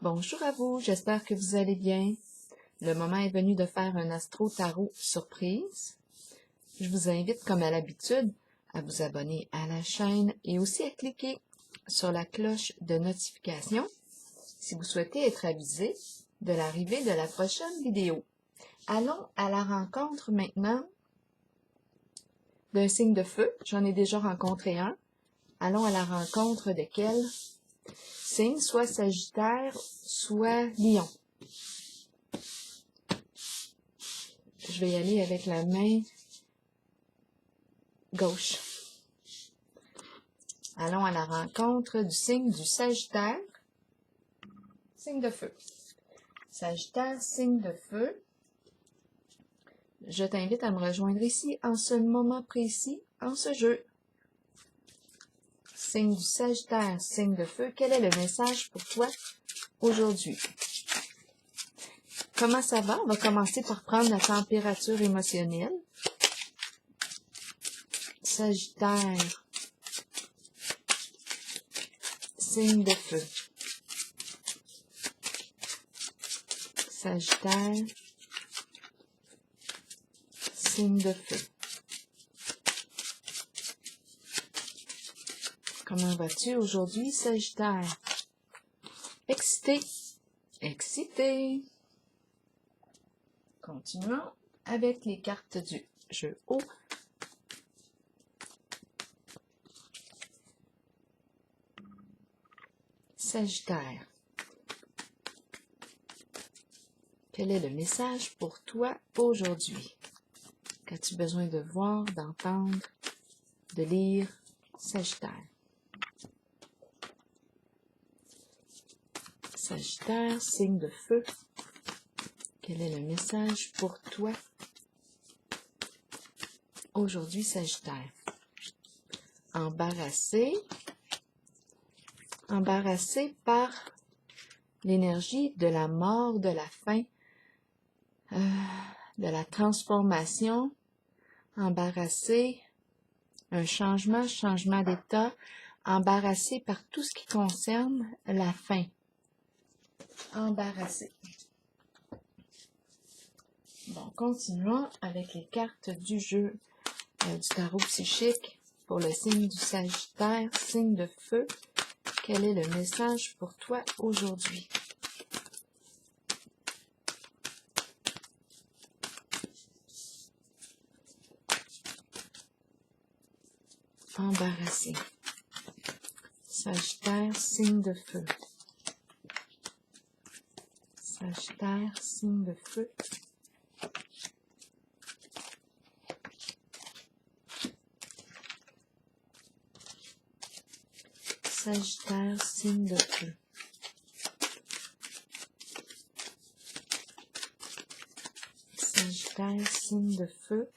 Bonjour à vous, j'espère que vous allez bien. Le moment est venu de faire un astro tarot surprise. Je vous invite, comme à l'habitude, à vous abonner à la chaîne et aussi à cliquer sur la cloche de notification si vous souhaitez être avisé de l'arrivée de la prochaine vidéo. Allons à la rencontre maintenant d'un signe de feu. J'en ai déjà rencontré un. Allons à la rencontre de quel signe, soit Sagittaire, soit Lion. Je vais y aller avec la main gauche. Allons à la rencontre du signe du Sagittaire, signe de feu. Sagittaire, signe de feu. Je t'invite à me rejoindre ici en ce moment précis, en ce jeu. Signe du Sagittaire, signe de feu. Quel est le message pour toi aujourd'hui? Comment ça va? On va commencer par prendre la température émotionnelle. Sagittaire, signe de feu. Sagittaire, signe de feu. Comment vas-tu aujourd'hui, Sagittaire? Excité. Excité. Continuons avec les cartes du jeu haut. Sagittaire. Quel est le message pour toi aujourd'hui? Qu'as-tu besoin de voir, d'entendre, de lire? Sagittaire. Sagittaire, signe de feu. Quel est le message pour toi aujourd'hui, Sagittaire? Embarrassé. Embarrassé par l'énergie de la mort, de la fin, de la transformation. Embarrassé, un changement d'état. Embarrassé par tout ce qui concerne la fin. Embarrassé. Bon, continuons avec les cartes du jeu du tarot psychique pour le signe du Sagittaire, signe de feu. Quel est le message pour toi aujourd'hui? Embarrassé. Sagittaire, signe de feu. Sagittaire, signe de feu. Sagittaire, signe de feu. Sagittaire, signe de feu.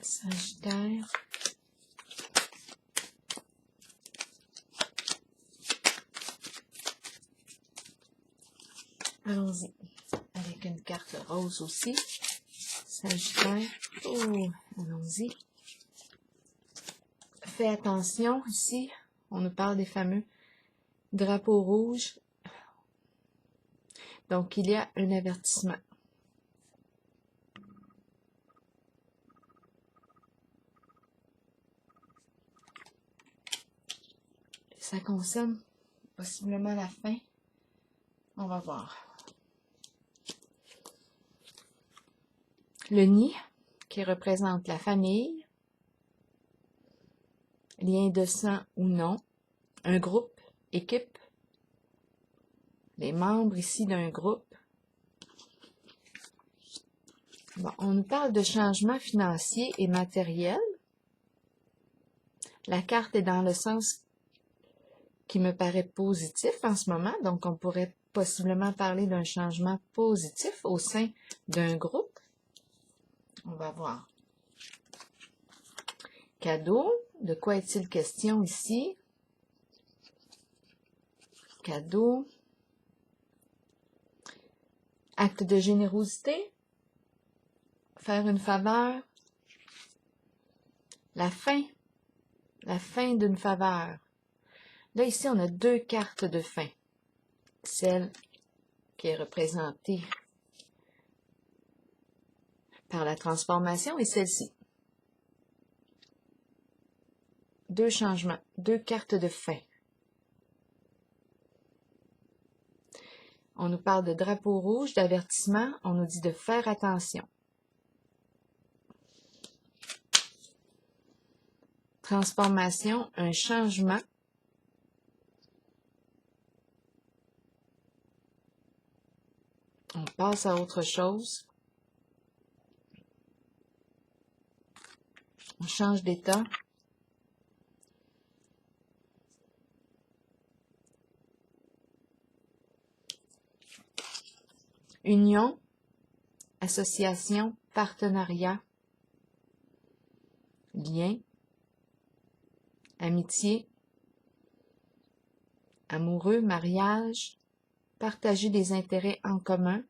Sagittaire. Allons-y avec une carte rose aussi. Sagittaire. Oh, allons-y. Fais attention ici. On nous parle des fameux drapeaux rouges. Donc, il y a un avertissement. Ça concerne possiblement la fin. On va voir. Le nid, qui représente la famille, lien de sang ou non, un groupe, équipe, les membres ici d'un groupe. Bon, on nous parle de changements financiers et matériels. La carte est dans le sens qui me paraît positif en ce moment, donc on pourrait possiblement parler d'un changement positif au sein d'un groupe. On va voir. Cadeau, de quoi est-il question ici? Cadeau. Acte de générosité. Faire une faveur. La fin la fin d'une faveur. Là, ici, on a deux cartes de fin. Celle qui est représentée par la transformation et celle-ci. Deux changements, deux cartes de fin. On nous parle de drapeau rouge, d'avertissement, on nous dit de faire attention. Transformation, un changement. On passe à autre chose. On change d'état. Union, association, partenariat, lien, amitié, amoureux, mariage, partager des intérêts en commun.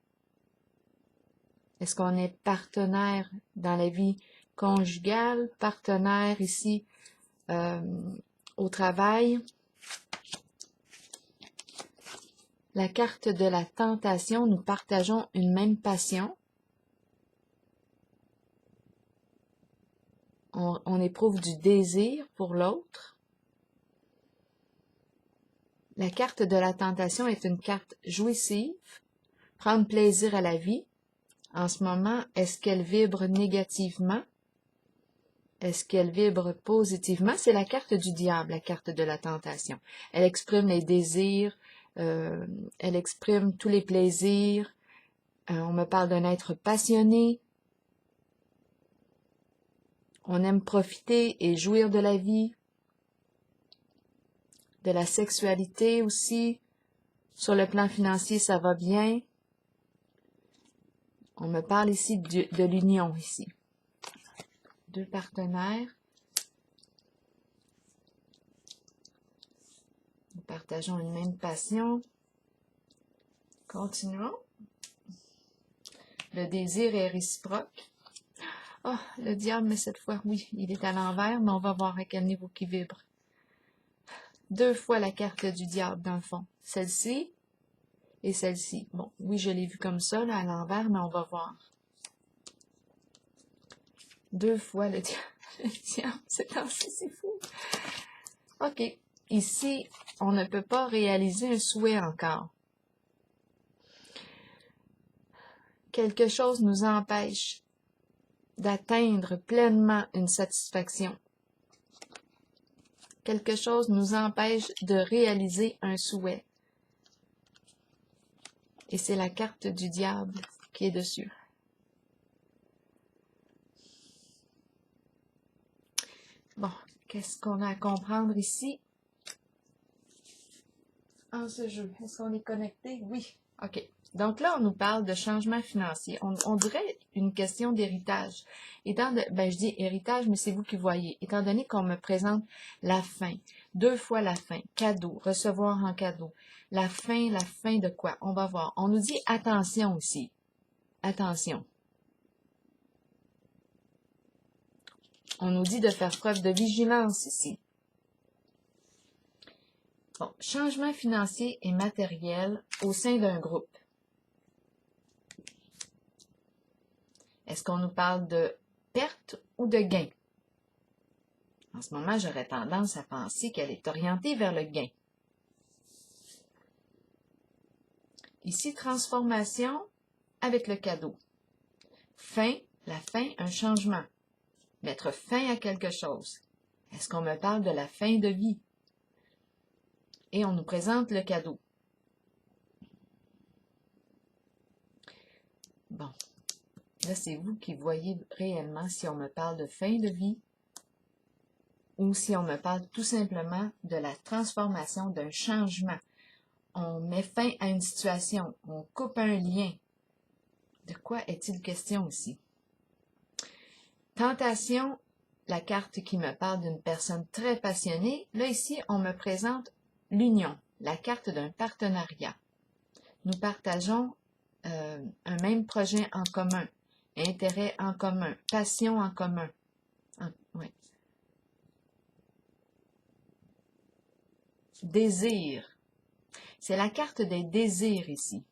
Est-ce qu'on est partenaire dans la vie conjugale, partenaire ici au travail? La carte de la tentation, nous partageons une même passion. On éprouve du désir pour l'autre. La carte de la tentation est une carte jouissive, prendre plaisir à la vie. En ce moment, est-ce qu'elle vibre négativement? Est-ce qu'elle vibre positivement? C'est la carte du diable, la carte de la tentation. Elle exprime les désirs, elle exprime tous les plaisirs. On me parle d'un être passionné. On aime profiter et jouir de la vie, de la sexualité aussi. Sur le plan financier, ça va bien. On me parle ici de l'union, ici. Deux partenaires. Nous partageons une même passion. Continuons. Le désir est réciproque. Oh, le diable, mais cette fois, oui, il est à l'envers, mais on va voir à quel niveau qui vibre. Deux fois la carte du diable, dans le fond. Celle-ci et celle-ci. Bon, oui, je l'ai vu comme ça, là, à l'envers, mais on va voir. Deux fois le diable. Le diable, c'est fou. OK. Ici, on ne peut pas réaliser un souhait encore. Quelque chose nous empêche d'atteindre pleinement une satisfaction. Quelque chose nous empêche de réaliser un souhait. Et c'est la carte du diable qui est dessus. Bon, qu'est-ce qu'on a à comprendre ici en ce jeu? Est-ce qu'on est connecté? Oui. OK. Donc là, on nous parle de changement financier. On dirait une question d'héritage. Je dis héritage, mais c'est vous qui voyez. Étant donné qu'on me présente la fin, deux fois la fin, cadeau, recevoir en cadeau. La fin de quoi? On va voir. On nous dit attention ici. Attention. On nous dit de faire preuve de vigilance ici. Bon, changement financier et matériel au sein d'un groupe. Est-ce qu'on nous parle de perte ou de gain? En ce moment, j'aurais tendance à penser qu'elle est orientée vers le gain. Ici, transformation avec le cadeau. Fin, la fin, un changement. Mettre fin à quelque chose. Est-ce qu'on me parle de la fin de vie? Et on nous présente le cadeau. Bon. Là, c'est vous qui voyez réellement si on me parle de fin de vie ou si on me parle tout simplement de la transformation, d'un changement. On met fin à une situation, on coupe un lien. De quoi est-il question ici? Tentation, la carte qui me parle d'une personne très passionnée. Là, ici, on me présente l'union, la carte d'un partenariat. Nous partageons un même projet en commun. Intérêt en commun, passion en commun. Ouais. Désir. C'est la carte des désirs ici.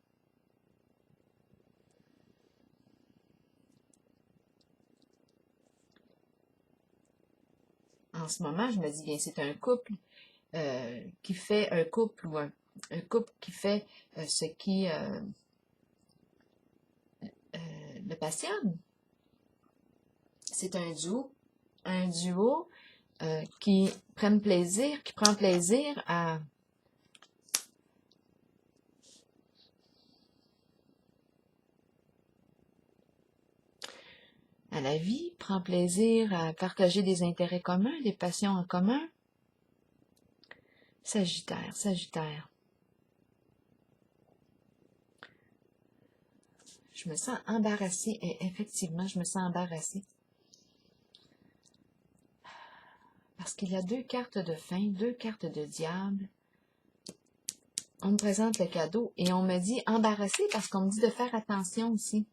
En ce moment, je me dis, bien, c'est un couple qui fait un couple ou un couple qui fait ce qui le passionne. C'est un duo qui prend plaisir à la vie, prend plaisir à partager des intérêts communs, des passions en commun. Sagittaire, Sagittaire. Je me sens embarrassée et effectivement, je me sens embarrassée. Parce qu'il y a 2 cartes de fin, 2 cartes de diable. On me présente le cadeau et on me dit embarrassée parce qu'on me dit de faire attention aussi.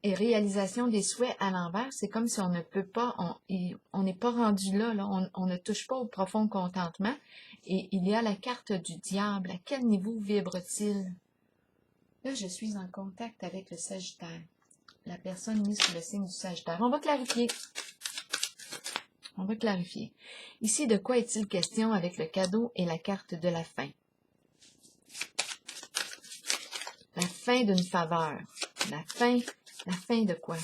Et réalisation des souhaits à l'envers, c'est comme si on ne peut pas, on n'est pas rendu là, on ne touche pas au profond contentement. Et il y a la carte du diable. À quel niveau vibre-t-il? Là, je suis en contact avec le Sagittaire. La personne mise sous le signe du Sagittaire. On va clarifier. On va clarifier. Ici, de quoi est-il question avec le cadeau et la carte de la fin? La fin d'une faveur. La fin de quoi?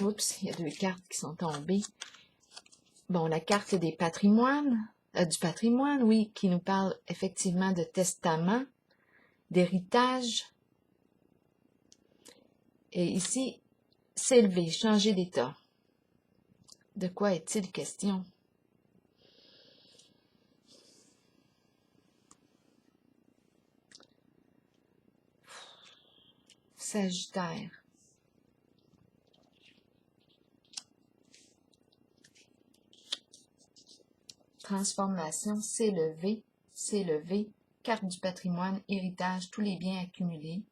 Oups, il y a 2 cartes qui sont tombées. Bon, la carte des patrimoines, du patrimoine, oui, qui nous parle effectivement de testament, d'héritage. Et ici, s'élever, changer d'état. De quoi est-il question? Sagittaire. Transformation, s'élever, s'élever. Carte du patrimoine, héritage, tous les biens accumulés.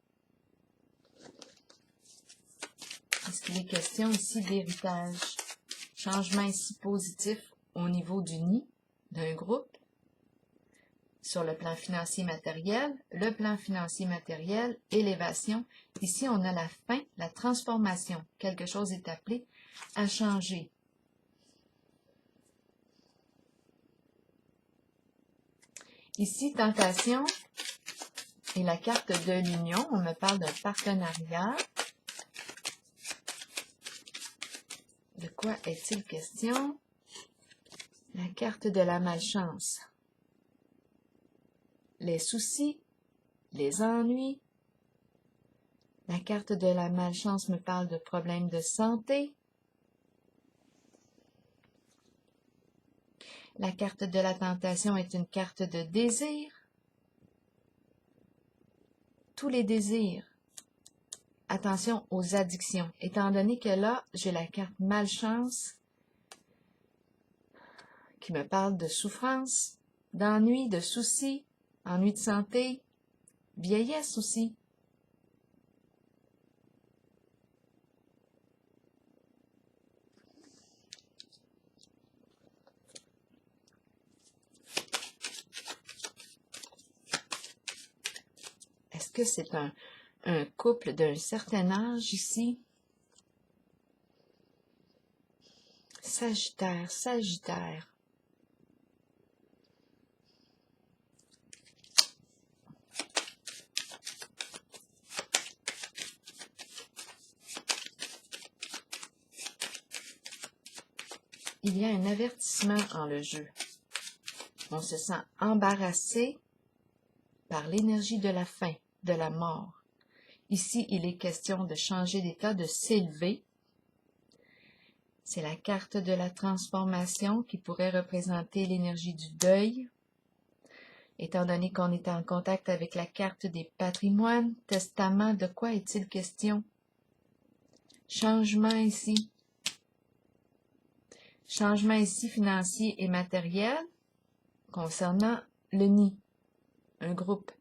Est-ce qu'il est question ici d'héritage? Changement ici positif au niveau du nid d'un groupe. Sur le plan financier matériel, élévation. Ici, on a la fin, la transformation. Quelque chose est appelé à changer. Ici, tentation et la carte de l'union. On me parle d'un partenariat. De quoi est-il question? La carte de la malchance. Les soucis, les ennuis. La carte de la malchance me parle de problèmes de santé. La carte de la tentation est une carte de désir. Tous les désirs. Attention aux addictions. Étant donné que là, j'ai la carte malchance qui me parle de souffrance, d'ennui, de soucis, ennui de santé, vieillesse aussi. Est-ce que c'est un couple d'un certain âge ici? Sagittaire, Sagittaire. Il y a un avertissement en le jeu. On se sent embarrassé par l'énergie de la fin, de la mort. Ici, il est question de changer d'état, de s'élever. C'est la carte de la transformation qui pourrait représenter l'énergie du deuil. Étant donné qu'on est en contact avec la carte des patrimoines, testament, de quoi est-il question? Changement ici. Changement ici financier et matériel concernant le nid, un groupe.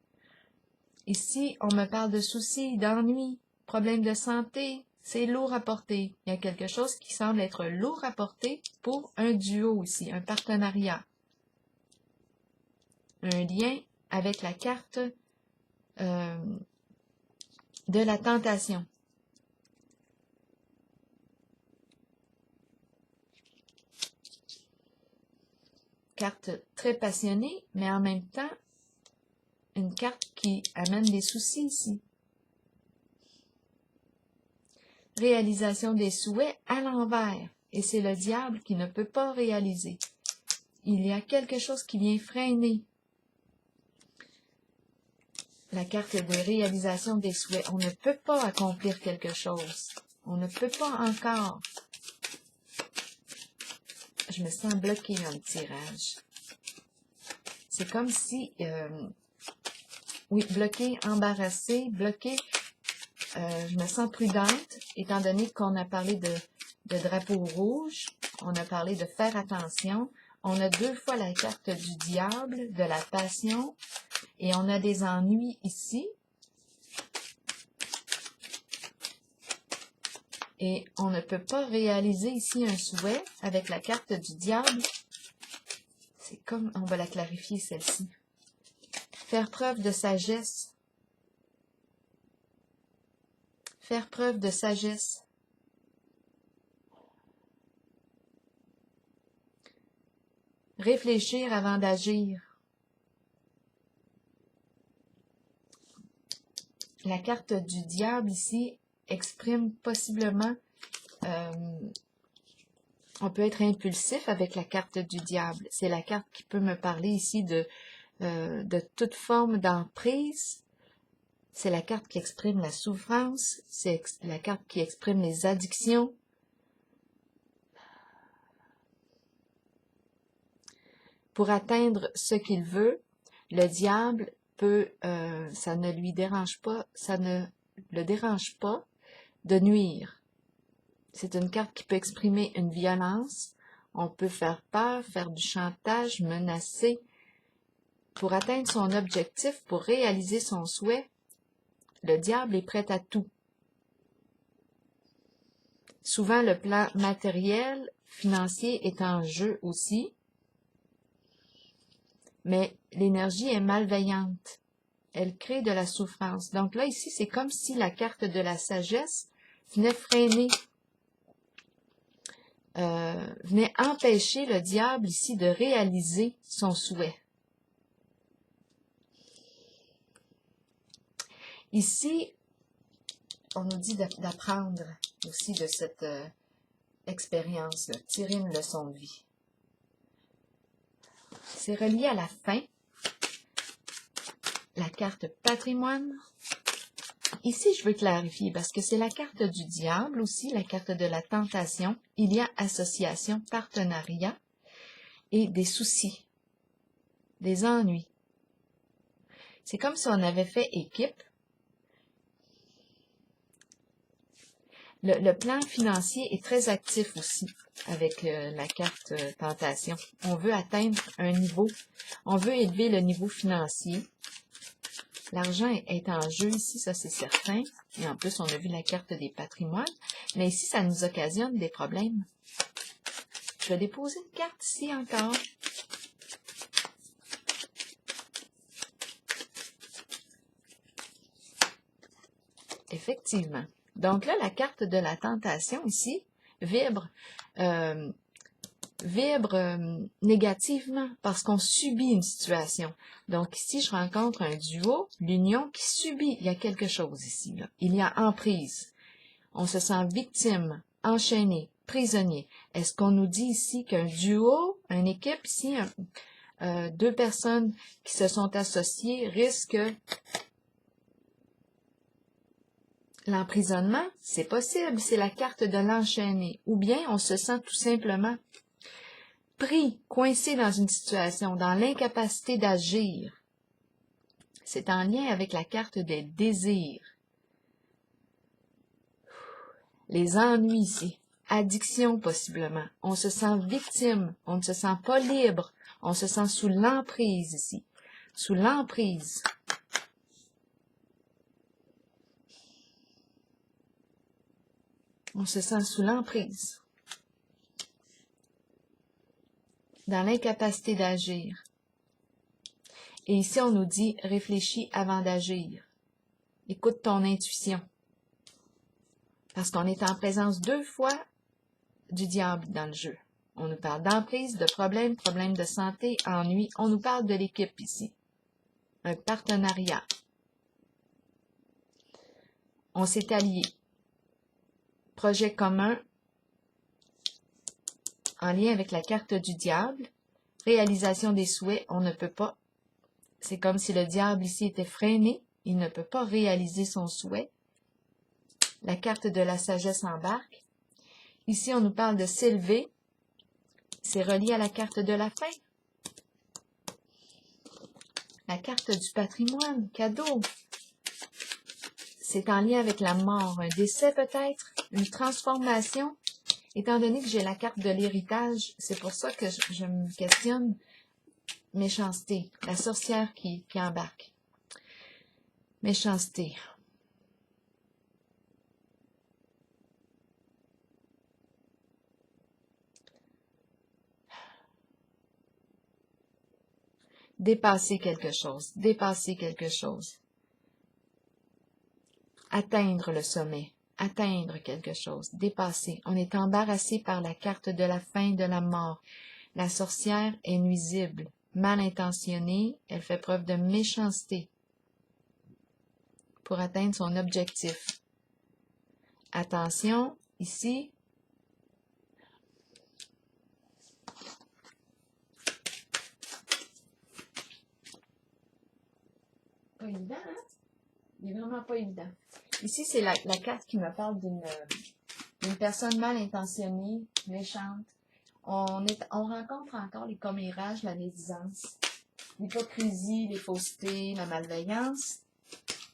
Ici, on me parle de soucis, d'ennuis, problème de santé, c'est lourd à porter. Il y a quelque chose qui semble être lourd à porter pour un duo ici, un partenariat. Un lien avec la carte de la tentation. Carte très passionnée, mais en même temps, une carte qui amène des soucis ici. Réalisation des souhaits à l'envers, et c'est le diable qui ne peut pas réaliser. Il y a quelque chose qui vient freiner la carte de réalisation des souhaits. On ne peut pas accomplir quelque chose. On ne peut pas encore. Je me sens bloquée dans le tirage. C'est comme si, oui, bloquée, embarrassée, bloquée. Je me sens prudente, étant donné qu'on a parlé de drapeau rouge, on a parlé de faire attention. On a 2 fois la carte du diable, de la passion, et on a des ennuis ici. Et on ne peut pas réaliser ici un souhait avec la carte du diable. C'est comme, on va la clarifier celle-ci. Faire preuve de sagesse. Faire preuve de sagesse. Réfléchir avant d'agir. La carte du diable ici exprime possiblement, on peut être impulsif avec la carte du diable. C'est la carte qui peut me parler ici de toute forme d'emprise. C'est la carte qui exprime la souffrance. C'est la carte qui exprime les addictions. Pour atteindre ce qu'il veut, le diable peut, ça ne lui dérange pas, ça ne le dérange pas de nuire. C'est une carte qui peut exprimer une violence. On peut faire peur, faire du chantage, menacer. Pour atteindre son objectif, pour réaliser son souhait, le diable est prêt à tout. Souvent, le plan matériel, financier est en jeu aussi. Mais l'énergie est malveillante. Elle crée de la souffrance. Donc là, ici, c'est comme si la carte de la sagesse venait freiner, venait empêcher le diable ici de réaliser son souhait. Ici, on nous dit d'apprendre aussi de cette expérience, tirer une leçon de vie. C'est relié à la fin. La carte patrimoine. Ici, je veux clarifier parce que c'est la carte du diable aussi, la carte de la tentation. Il y a association, partenariat et des soucis, des ennuis. C'est comme si on avait fait équipe. Le plan financier est très actif aussi avec la carte tentation. On veut atteindre un niveau, on veut élever le niveau financier. L'argent est en jeu ici, ça c'est certain. Et en plus, on a vu la carte des patrimoines. Mais ici, ça nous occasionne des problèmes. Je vais déposer une carte ici encore. Effectivement. Donc là, la carte de la tentation ici vibre négativement parce qu'on subit une situation. Donc ici, je rencontre un duo, l'union qui subit. Il y a quelque chose ici, là. Il y a emprise. On se sent victime, enchaîné, prisonnier. Est-ce qu'on nous dit ici qu'un duo, une équipe ici, 2 personnes qui se sont associées risquent l'emprisonnement? C'est possible, c'est la carte de l'enchaîné. Ou bien on se sent tout simplement pris, coincé dans une situation, dans l'incapacité d'agir. C'est en lien avec la carte des désirs. Les ennuis ici, addiction possiblement. On se sent victime, on ne se sent pas libre, on se sent sous l'emprise ici, sous l'emprise. On se sent sous l'emprise, dans l'incapacité d'agir. Et ici, on nous dit, réfléchis avant d'agir. Écoute ton intuition. Parce qu'on est en présence 2 fois du diable dans le jeu. On nous parle d'emprise, de problèmes, problèmes de santé, ennui. On nous parle de l'équipe ici. Un partenariat. On s'est alliés. Projet commun en lien avec la carte du diable. Réalisation des souhaits, on ne peut pas. C'est comme si le diable ici était freiné. Il ne peut pas réaliser son souhait. La carte de la sagesse embarque. Ici, on nous parle de s'élever. C'est relié à la carte de la fin. La carte du patrimoine, cadeau. C'est en lien avec la mort, un décès peut-être, une transformation. Étant donné que j'ai la carte de l'héritage, c'est pour ça que je me questionne. Méchanceté, la sorcière qui embarque. Méchanceté. Dépasser quelque chose, dépasser quelque chose. Atteindre le sommet, atteindre quelque chose, dépasser. On est embarrassé par la carte de la fin, de la mort. La sorcière est nuisible, mal intentionnée, elle fait preuve de méchanceté pour atteindre son objectif. Attention, ici, pas évident, hein? Il n'est vraiment pas évident. Ici, c'est la carte qui me parle d'une personne mal intentionnée, méchante. On rencontre encore les commérages, la médisance, l'hypocrisie, les faussetés, la malveillance.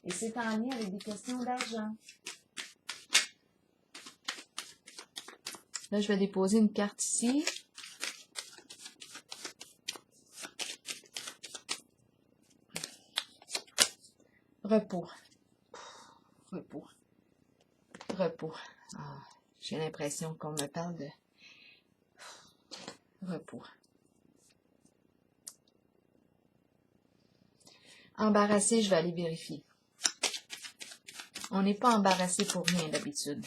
Et c'est en lien avec des questions d'argent. Là, je vais déposer une carte ici. Repos. Repos. Repos. Ah, j'ai l'impression qu'on me parle de repos. Embarrassé, je vais aller vérifier. On n'est pas embarrassé pour rien d'habitude.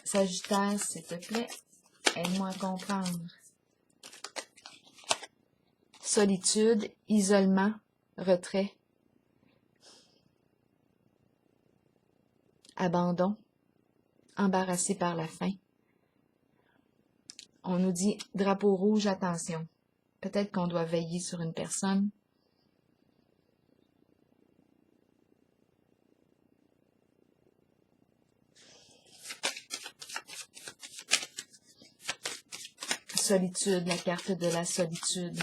Sagittaire, s'il te plaît, aide-moi à comprendre. Solitude, isolement, retrait, abandon, embarrassé par la faim. On nous dit drapeau rouge, attention. Peut-être qu'on doit veiller sur une personne. Solitude, la carte de la solitude.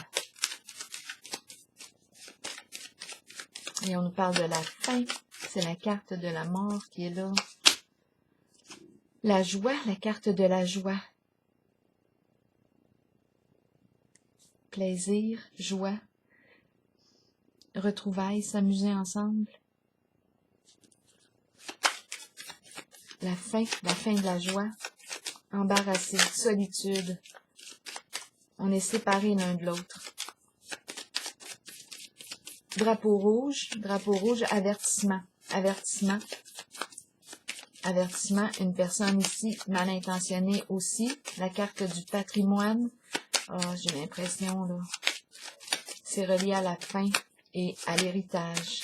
Et on nous parle de la faim. C'est la carte de la mort qui est là. La joie, la carte de la joie. Plaisir, joie. Retrouvailles, s'amuser ensemble. La fin de la joie. Embarrassé, solitude. On est séparés l'un de l'autre. Drapeau rouge, avertissement. Avertissement. Avertissement, une personne ici mal intentionnée aussi. La carte du patrimoine. Oh, j'ai l'impression, là. C'est relié à la fin et à l'héritage.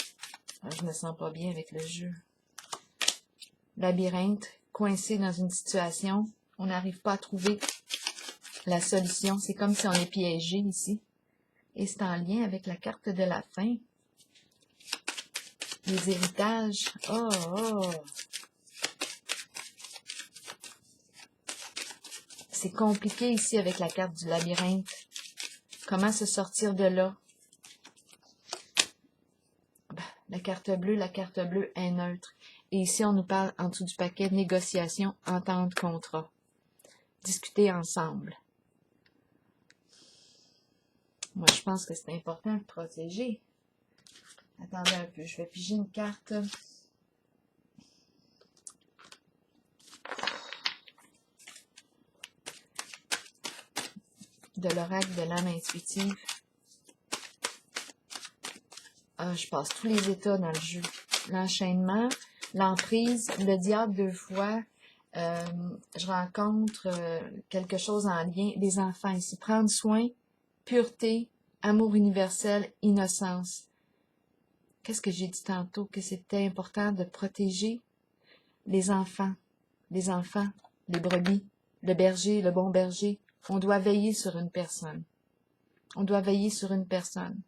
Oh, je me sens pas bien avec le jeu. Labyrinthe, coincé dans une situation. On n'arrive pas à trouver la solution. C'est comme si on est piégé ici. Et c'est en lien avec la carte de la fin. Les héritages. Oh, oh. C'est compliqué ici avec la carte du labyrinthe. Comment se sortir de là? La carte bleue est neutre. Et ici, on nous parle en dessous du paquet négociation, entente, contrat. Discuter ensemble. Moi, je pense que c'est important de protéger. Attendez un peu, je vais piger une carte. de l'oracle de l'âme intuitive. Ah, je passe tous les états dans le jeu. L'enchaînement, l'emprise, le diable 2 fois. Je rencontre quelque chose en lien. Les enfants ici. Prendre soin, pureté, amour universel, innocence. Qu'est-ce que j'ai dit tantôt? Que c'était important de protéger les enfants, les brebis, le berger, le bon berger. On doit veiller sur une personne. On doit veiller sur une personne.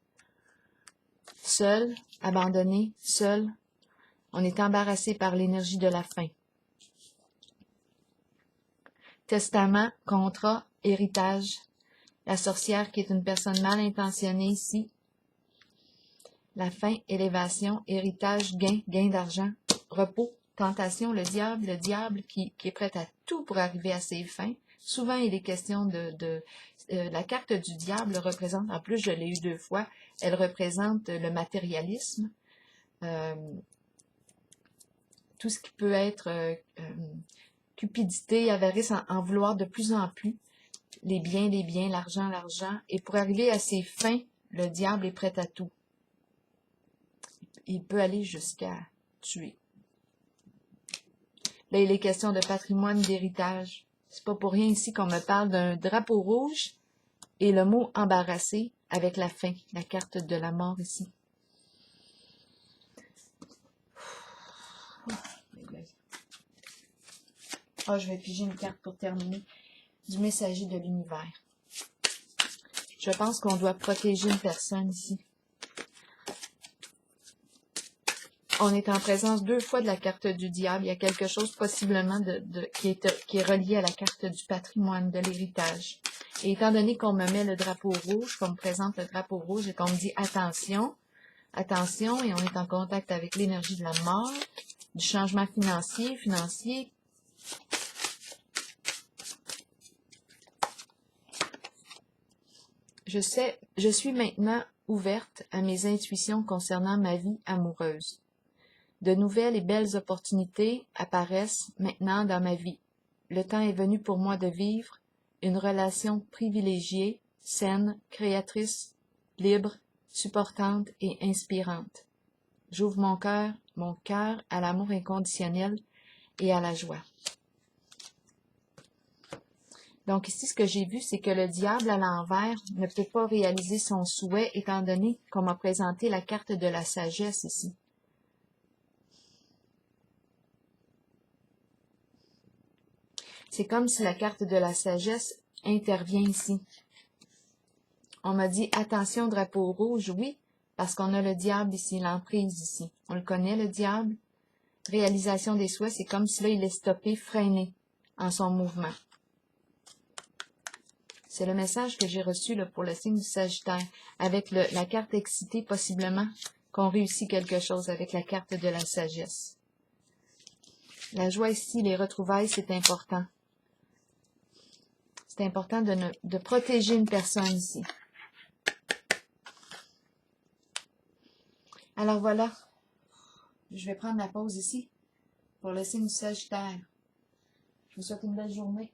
Seul, abandonné, seul, on est embarrassé par l'énergie de la faim. Testament, contrat, héritage. La sorcière qui est une personne mal intentionnée ici. La faim, élévation, héritage, gain d'argent, repos, tentation, le diable qui est prêt à tout pour arriver à ses fins. Souvent, il est question la carte du diable représente, en plus je l'ai eu 2 fois, elle représente le matérialisme, tout ce qui peut être cupidité, avarice, en vouloir de plus en plus, les biens, l'argent, et pour arriver à ses fins, le diable est prêt à tout. Il peut aller jusqu'à tuer. Là, il est question de patrimoine, d'héritage. C'est pas pour rien ici qu'on me parle d'un drapeau rouge et le mot embarrassé avec la faim, la carte de la mort ici. Ah, je vais piger une carte pour terminer. Du messager de l'univers. Je pense qu'on doit protéger une personne ici. On est en présence 2 fois de la carte du diable. Il y a quelque chose possiblement qui est relié à la carte du patrimoine, de l'héritage. Et étant donné qu'on me met le drapeau rouge, qu'on me présente le drapeau rouge et qu'on me dit attention, attention, et on est en contact avec l'énergie de la mort, du changement financier. Je suis maintenant ouverte à mes intuitions concernant ma vie amoureuse. De nouvelles et belles opportunités apparaissent maintenant dans ma vie. Le temps est venu pour moi de vivre une relation privilégiée, saine, créatrice, libre, supportante et inspirante. J'ouvre mon cœur à l'amour inconditionnel et à la joie. Donc ici, ce que j'ai vu, c'est que le diable à l'envers ne peut pas réaliser son souhait étant donné qu'on m'a présenté la carte de la sagesse ici. C'est comme si la carte de la sagesse intervient ici. On m'a dit, attention, drapeau rouge, oui, parce qu'on a le diable ici, l'emprise ici. On le connaît, le diable. Réalisation des souhaits, c'est comme si là, il est stoppé, freiné en son mouvement. C'est le message que j'ai reçu là, pour le signe du Sagittaire, avec la carte excitée, possiblement, qu'on réussit quelque chose avec la carte de la sagesse. La joie ici, les retrouvailles, c'est important. C'est important de protéger une personne ici. Alors voilà, je vais prendre la pause ici pour le signe du Sagittaire. Je vous souhaite une belle journée.